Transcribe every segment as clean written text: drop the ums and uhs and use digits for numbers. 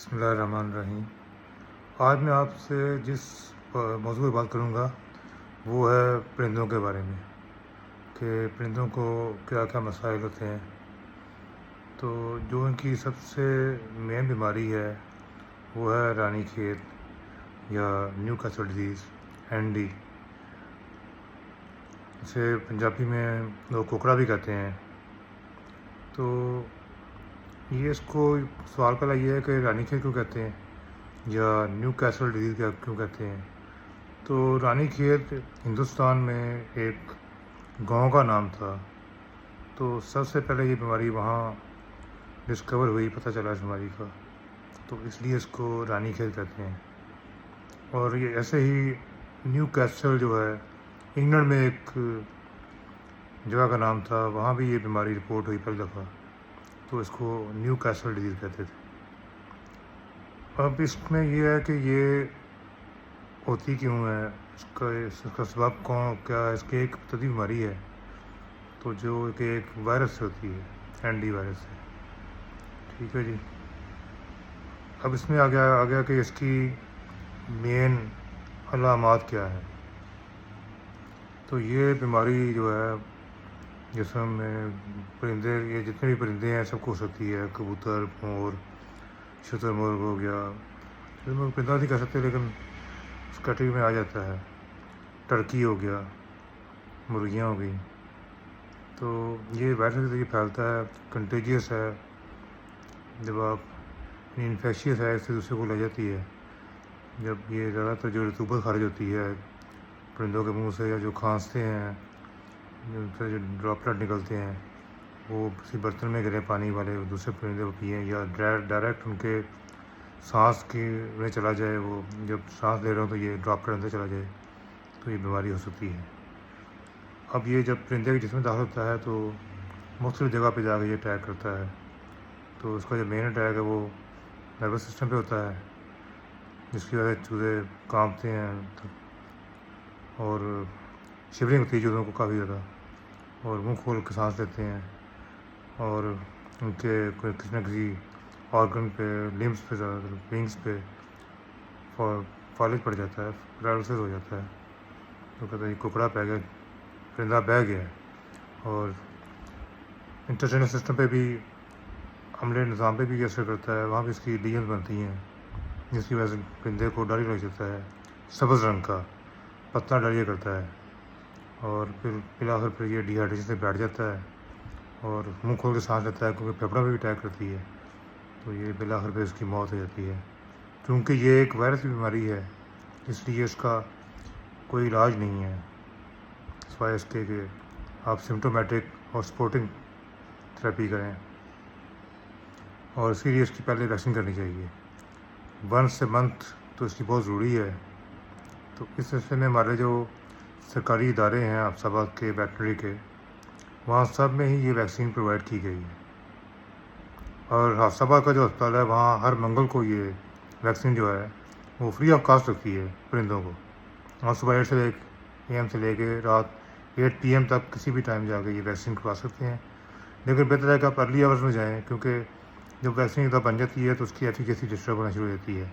بسم اللہ الرحمن الرحیم۔ آج میں آپ سے جس موضوع پہ بات کروں گا وہ ہے پرندوں کے بارے میں، کہ پرندوں کو کیا کیا مسائل ہوتے ہیں۔ تو جو ان کی سب سے مین بیماری ہے وہ ہے رانی کھیت یا نیو کیسل ڈیزیز ND، اسے پنجابی میں لوگ کوکڑا بھی کہتے ہیں۔ تو یہ اس کو سوال پہلا یہ ہے کہ رانی کھیت کیوں کہتے ہیں یا نیو کیسل ڈیزیز کیوں کہتے ہیں۔ تو رانی کھیت ہندوستان میں ایک گاؤں کا نام تھا، تو سب سے پہلے یہ بیماری وہاں ڈسکور ہوئی، پتہ چلا اس بیماری کا، تو اس لیے اس کو رانی کھیت کہتے ہیں۔ اور یہ ایسے ہی نیو کیسل جو ہے انگلینڈ میں ایک جگہ کا نام تھا، وہاں بھی یہ بیماری رپورٹ ہوئی پہلی دفعہ، تو اس کو نیو کیسل ڈیزیز کہتے تھے۔ اب اس میں یہ ہے کہ یہ ہوتی کیوں ہے، اس کا سبب کیا ہے۔ اس کی ایک ابتدائی بیماری ہے تو جو کہ ایک وائرس سے ہوتی ہے، ND وائرس سے، ٹھیک ہے جی۔ اب اس میں آ گیا کہ اس کی مین علامات کیا ہے۔ تو یہ بیماری جو ہے جسم میں پرندے، یہ جتنے بھی پرندے ہیں سب کو ہو سکتی ہے، کبوتر، مور، شتر مرغ ہو گیا، پرندہ نہیں کہہ سکتے لیکن اس کیٹیگری میں آ جاتا ہے، ٹرکی ہو گیا، مرغیاں ہو گئی۔ تو یہ وائرس کے ذریعے پھیلتا ہے، کنٹیجیس ہے، جب آپ انفیکشیس ہے، اس سے دوسرے کو لے جاتی ہے۔ جب یہ زیادہ تر جو رطوبت خارج ہوتی ہے پرندوں کے منہ سے، یا جو کھانستے ہیں، ان سے جو ڈراپلٹ نکلتے ہیں وہ کسی برتن میں گرے پانی والے، دوسرے پرندے کو پئیں، یا ڈائریکٹ ان کے سانس کی میں چلا جائے، وہ جب سانس لے رہے ہوں تو یہ ڈراپلٹ اندر چلا جائے، تو یہ بیماری ہو سکتی ہے۔ اب یہ جب پرندے کے جسم میں داخل ہوتا ہے تو مختلف جگہ پہ جا کے یہ اٹیک کرتا ہے۔ تو اس کا جو مین اٹیک ہے وہ نروس سسٹم پہ ہوتا ہے، جس کی وجہ سے چوزے کانپتے ہیں اور شیورنگ ہوتی ہے چوزوں کو کافی زیادہ، اور منہ کھول کے سانس لیتے ہیں، اور ان کے کسی نہ کسی آرگن پہ، لمبس پہ، زیادہ تر ونگس پہ فالج پڑ جاتا ہے، پیرالسس ہو جاتا ہے، تو کہتے ہیں کوکڑا پہ گیا، پرندہ بہہ گیا ہے۔ اور انٹسٹائنل سسٹم پہ بھی، عملے نظام پہ بھی اثر کرتا ہے، وہاں بھی اس کی لیجنز بنتی ہیں، جس کی وجہ سے پرندے کو ڈر لگ جاتا ہے، سبز رنگ کا پتلا ڈر کرتا ہے، اور پھر بالآخر پھر یہ ڈی ہائیڈریشن سے بیٹھ جاتا ہے اور منہ کھول کے سانس لیتا ہے، کیونکہ پھیپھڑا پہ بھی اٹیک کرتی ہے، تو یہ بالآخر پہ اس کی موت ہو جاتی ہے۔ کیونکہ یہ ایک وائرس کی بیماری ہے اس لیے اس کا کوئی علاج نہیں ہے، سوائے اس کے کہ آپ سمٹومیٹک اور سپورٹنگ تھراپی کریں، اور اسی لیے اس کی پہلے ویکسین کرنی چاہیے، ونس اے منتھ، تو اس کی بہت ضروری ہے۔ تو اس سلسلے میں ہمارے جو سرکاری ادارے ہیں حفظ آباد کے ویٹنری کے، وہاں سب میں ہی یہ ویکسین پرووائڈ کی گئی ہے، اور حفظ آباد کا جو ہسپتال ہے وہاں ہر منگل کو یہ ویکسین جو ہے وہ فری آف کاسٹ رکھتی ہے پرندوں کو، اور صبح 8 AM سے لے کے رات 8 PM تک کسی بھی ٹائم جا کے یہ ویکسین کروا سکتے ہیں۔ لیکن بہتر ہے کہ آپ ارلی آورس میں جائیں، کیونکہ جب ویکسین ایک دفعہ بن جاتی ہے تو اس کی ایفیکیسی ڈسٹرب ہونا شروع ہو جاتی ہے،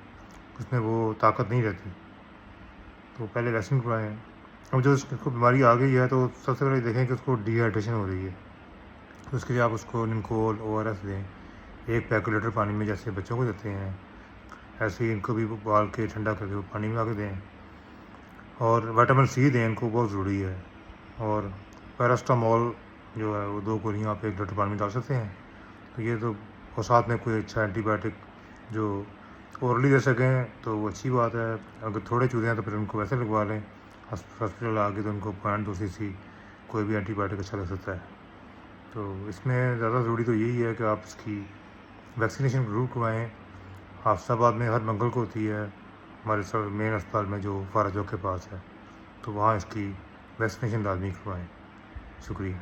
اس میں وہ طاقت نہیں رہتی، تو پہلے ویکسین کروائیں۔ اب جو اس کو بیماری آ گئی ہے تو سب سے پہلے دیکھیں کہ اس کو ڈی ہائیڈریشن ہو رہی ہے، تو اس کے لیے آپ اس کو نمکول ORS دیں، 1 پیک لیٹر پانی میں، جیسے بچوں کو دیتے ہیں ایسے ہی ان کو بھی ابال کے ٹھنڈا کر کے پانی میں کے دیں، اور وٹامن C دیں، ان کو بہت ضروری ہے، اور پیراسٹامول جو ہے وہ 2 گولیاں آپ 1 لیٹر پانی میں ڈال سکتے ہیں، تو یہ تو، اور ساتھ میں کوئی اچھا اینٹی بایوٹک جو اورلی دے سکیں تو وہ اچھی بات ہے۔ اگر تھوڑے چوزے ہیں تو پھر ان کو ویسے لگوا لیں، ہاسپٹل آ کے تو ان کو 0.2 cc کوئی بھی اینٹی بایوٹک اچھا لگ سکتا ہے۔ تو اس میں زیادہ ضروری تو یہی ہے کہ آپ اس کی ویکسینیشن ضرور کروائیں۔ حفظ آباد میں ہر منگل کو ہوتی ہے، ہمارے مین اسپتال میں جو فارا چوک کے پاس ہے، تو وہاں اس کی ویکسینیشن لازمی کروائیں۔ شکریہ۔